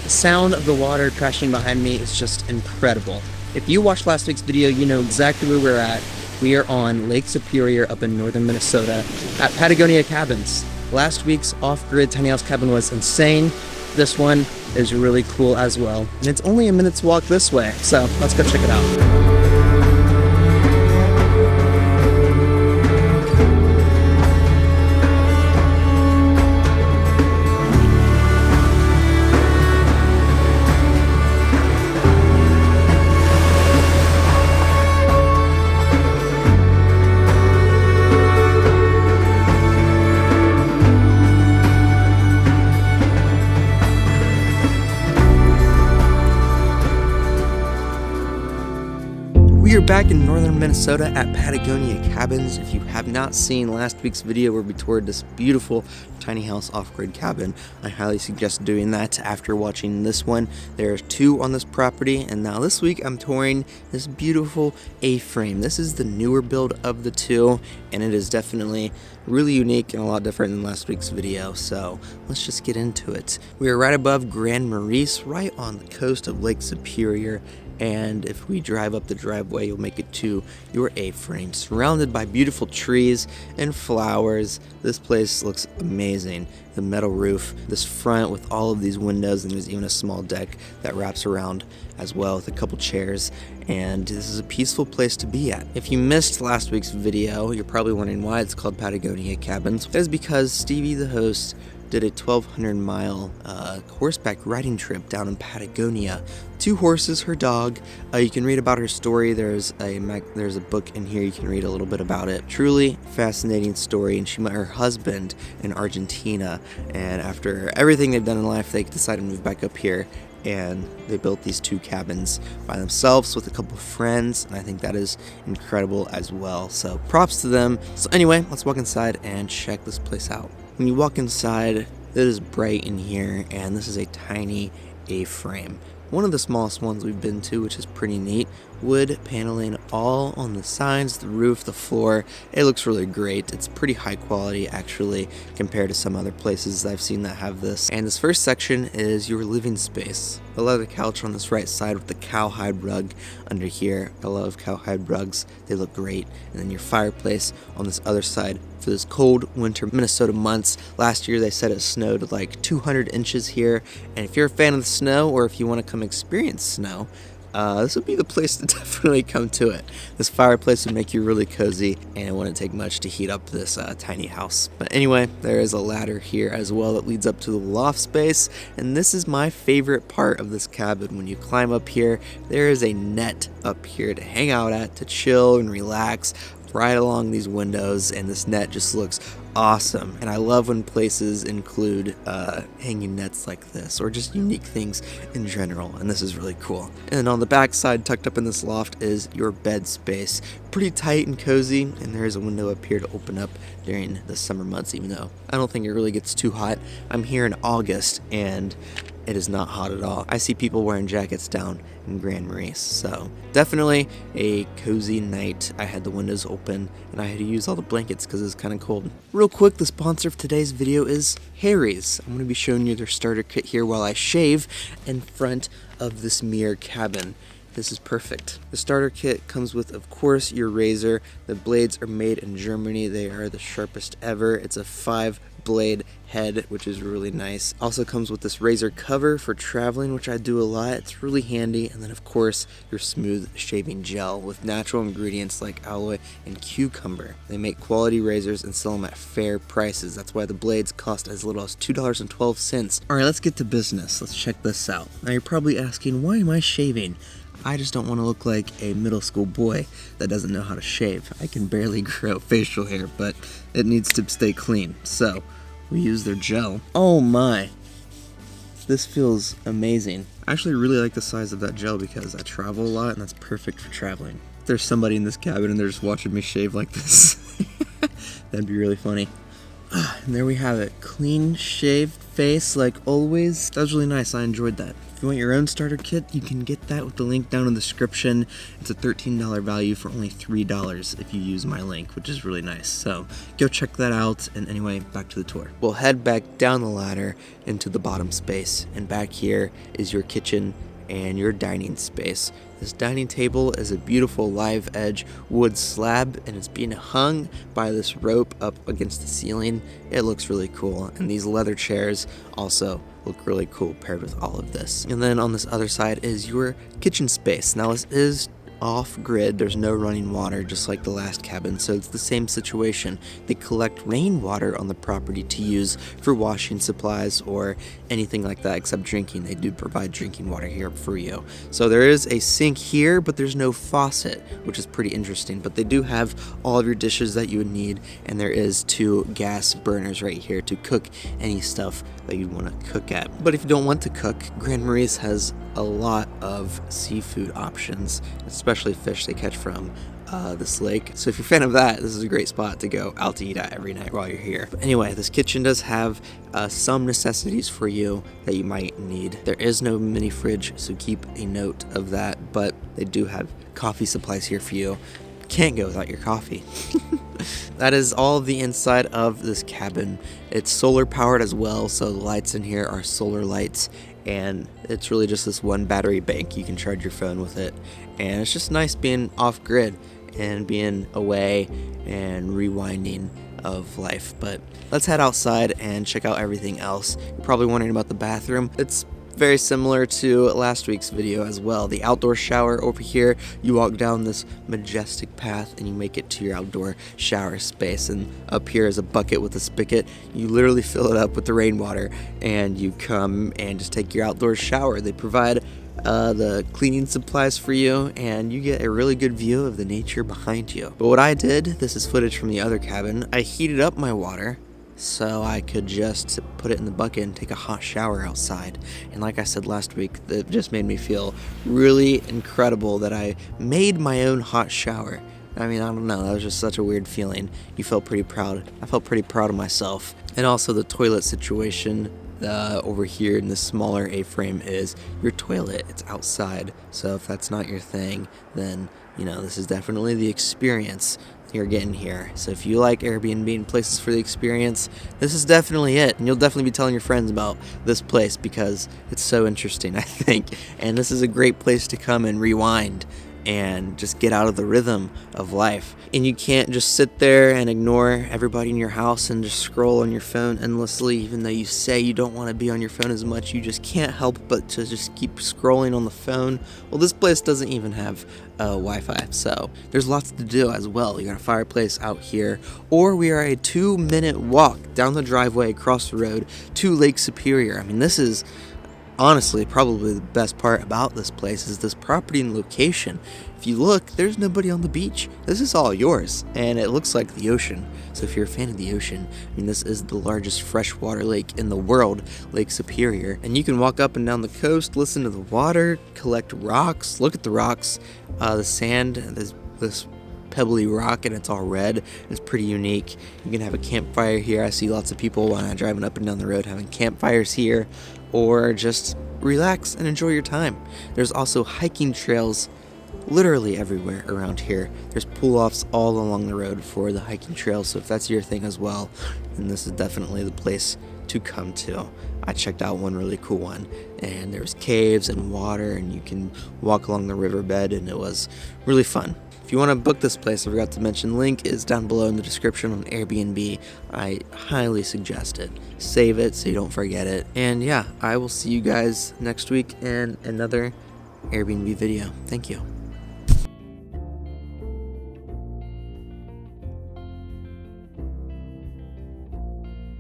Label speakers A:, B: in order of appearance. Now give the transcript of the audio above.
A: The sound of the water crashing behind me is just incredible. If you watched last week's video, you know exactly where we're at. We are on Lake Superior up in northern Minnesota at Patagonia Cabins. Last week's off-grid tiny house cabin was insane. This one is really cool as well. And it's only a minute's walk this way, so let's go check it out. We are back in northern Minnesota at Patagonia Cabins. If you have not seen last week's video where we toured this beautiful tiny house off-grid cabin, I highly suggest doing that after watching this one. There are two on this property, and now this week I'm touring this beautiful A-frame. This is the newer build of the two, and it is definitely really unique and a lot different than last week's video, so let's just get into it. We are right above Grand Maurice, right on the coast of Lake Superior, and if we drive up the driveway, you'll make it to your A-frame, surrounded by beautiful trees and flowers. This place looks amazing. The metal roof, this front with all of these windows, and there's even a small deck that wraps around as well with a couple chairs, and this is a peaceful place to be at. If you missed last week's video, you're probably wondering why it's called Patagonia Cabins. That is because Stevie, the host, did a 1,200-mile horseback riding trip down in Patagonia. 2 horses, her dog. You can read about her story. There's a book in here. You can read a little bit about it. Truly fascinating story. And she met her husband in Argentina. And after everything they've done in life, they decided to move back up here. And they built these 2 cabins by themselves with a couple of friends, and I think that is incredible as well. So props to them. So anyway, let's walk inside and check this place out. When you walk inside, it is bright in here, and this is a tiny A-frame. One of the smallest ones we've been to, which is pretty neat. Wood paneling all on the sides, the roof, the floor. It looks really great. It's pretty high quality actually compared to some other places I've seen that have this. And this first section is your living space. A leather couch on this right side with the cowhide rug under here. I love cowhide rugs. They look great. And then your fireplace on this other side for this cold winter Minnesota months. Last year they said it snowed like 200 inches here. And if you're a fan of the snow, or if you want to come experience snow, this would be the place to definitely come to it. This fireplace would make you really cozy, and it wouldn't take much to heat up this tiny house. But anyway, there is a ladder here as well that leads up to the loft space, and this is my favorite part of this cabin. When you climb up here, there is a net up here to hang out at, to chill and relax right along these windows, and this net just looks awesome. And I love when places include hanging nets like this, or just unique things in general, and this is really cool. And on the back side, tucked up in this loft, is your bed space. Pretty tight and cozy, and there is a window up here to open up during the summer months, even though I don't think it really gets too hot. I'm here in August, and it is not hot at all. I see people wearing jackets down in Grand Maurice, so definitely a cozy night. I had the windows open, and I had to use all the blankets because it's kind of cold. Real quick, the sponsor of today's video is Harry's. I'm going to be showing you their starter kit here while I shave in front of this mirror cabin. This is perfect. The starter kit comes with, of course, your razor. The blades are made in Germany. They are the sharpest ever. It's a 5-blade head, which is really nice. Also comes with this razor cover for traveling, which I do a lot. It's really handy. And then, of course, your smooth shaving gel with natural ingredients like aloe and cucumber. They make quality razors and sell them at fair prices. That's why the blades cost as little as $2.12. All right, let's get to business. Let's check this out. Now, you're probably asking, why am I shaving? I just don't want to look like a middle school boy that doesn't know how to shave. I can barely grow facial hair, but it needs to stay clean. So, we use their gel. Oh my! This feels amazing. I actually really like the size of that gel because I travel a lot, and that's perfect for traveling. If there's somebody in this cabin and they're just watching me shave like this, that'd be really funny. And there we have it. Clean shaved face like always. That was really nice. I enjoyed that. If you want your own starter kit, you can get that with the link down in the description. It's a $13 value for only $3 if you use my link, which is really nice. So go check that out. And anyway, back to the tour. We'll head back down the ladder into the bottom space. And back here is your kitchen and your dining space. This dining table is a beautiful live edge wood slab, and it's being hung by this rope up against the ceiling. It looks really cool, and these leather chairs also look really cool paired with all of this. And then on this other side is your kitchen space. Now this is off grid, there's no running water just like the last cabin, so it's the same situation. They collect rainwater on the property to use for washing supplies or anything like that except drinking. They do provide drinking water here for you. So there is a sink here, but there's no faucet, which is pretty interesting, but they do have all of your dishes that you would need, and there is 2 gas burners right here to cook any stuff that you want to cook at. But if you don't want to cook, Grand Maurice has a lot of seafood options, especially fish they catch from this lake. So if you're a fan of that, this is a great spot to go out to eat at every night while you're here. But anyway, this kitchen does have some necessities for you that you might need. There is no mini fridge, so keep a note of that, but they do have coffee supplies here for you. Can't go without your coffee. That is all of the inside of this cabin. It's solar powered as well, so the lights in here are solar lights, and it's really just this one battery bank. You can charge your phone with it, and it's just nice being off grid and being away and rewinding of life. But let's head outside and check out everything else. You're probably wondering about the bathroom. It's very similar to last week's video as well. The outdoor shower over here, you walk down this majestic path and you make it to your outdoor shower space, and up here is a bucket with a spigot. You literally fill it up with the rainwater and you come and just take your outdoor shower. They provide the cleaning supplies for you, and you get a really good view of the nature behind you. But what I did, this is footage from the other cabin, I heated up my water so I could just put it in the bucket and take a hot shower outside. And like I said last week, that just made me feel really incredible that I made my own hot shower. I mean, I don't know, that was just such a weird feeling. You felt pretty proud. I felt pretty proud of myself. And also the toilet situation over here in this smaller A-frame is your toilet. It's outside, so if that's not your thing, then you know, this is definitely the experience you're getting here. So if you like Airbnb and places for the experience, this is definitely it. And you'll definitely be telling your friends about this place because it's so interesting, I think. And this is a great place to come and rewind and just get out of the rhythm of life. And you can't just sit there and ignore everybody in your house and just scroll on your phone endlessly, even though you say you don't want to be on your phone as much. You just can't help but to just keep scrolling on the phone. Well, this place doesn't even have Wi-Fi, so there's lots to do as well. You got a fireplace out here, or we are a 2-minute walk down the driveway across the road to Lake Superior. I mean, this is honestly probably the best part about this place is this property and location. If you look, there's nobody on the beach. This is all yours, and it looks like the ocean. So if you're a fan of the ocean, I mean, this is the largest freshwater lake in the world, Lake Superior. And you can walk up and down the coast, listen to the water, collect rocks, look at the rocks, the sand, this pebbly rock, and it's all red. It's pretty unique. You can have a campfire here. I see lots of people driving up and down the road having campfires here, or just relax and enjoy your time. There's also hiking trails literally everywhere around here. There's pull-offs all along the road for the hiking trails, so if that's your thing as well, then this is definitely the place to come to. I checked out one really cool one, and there's caves and water, and you can walk along the riverbed, and it was really fun. If you want to book this place, I forgot to mention, link is down below in the description on Airbnb. I highly suggest it. Save it so you don't forget it. And yeah, I will see you guys next week in another Airbnb video. Thank you.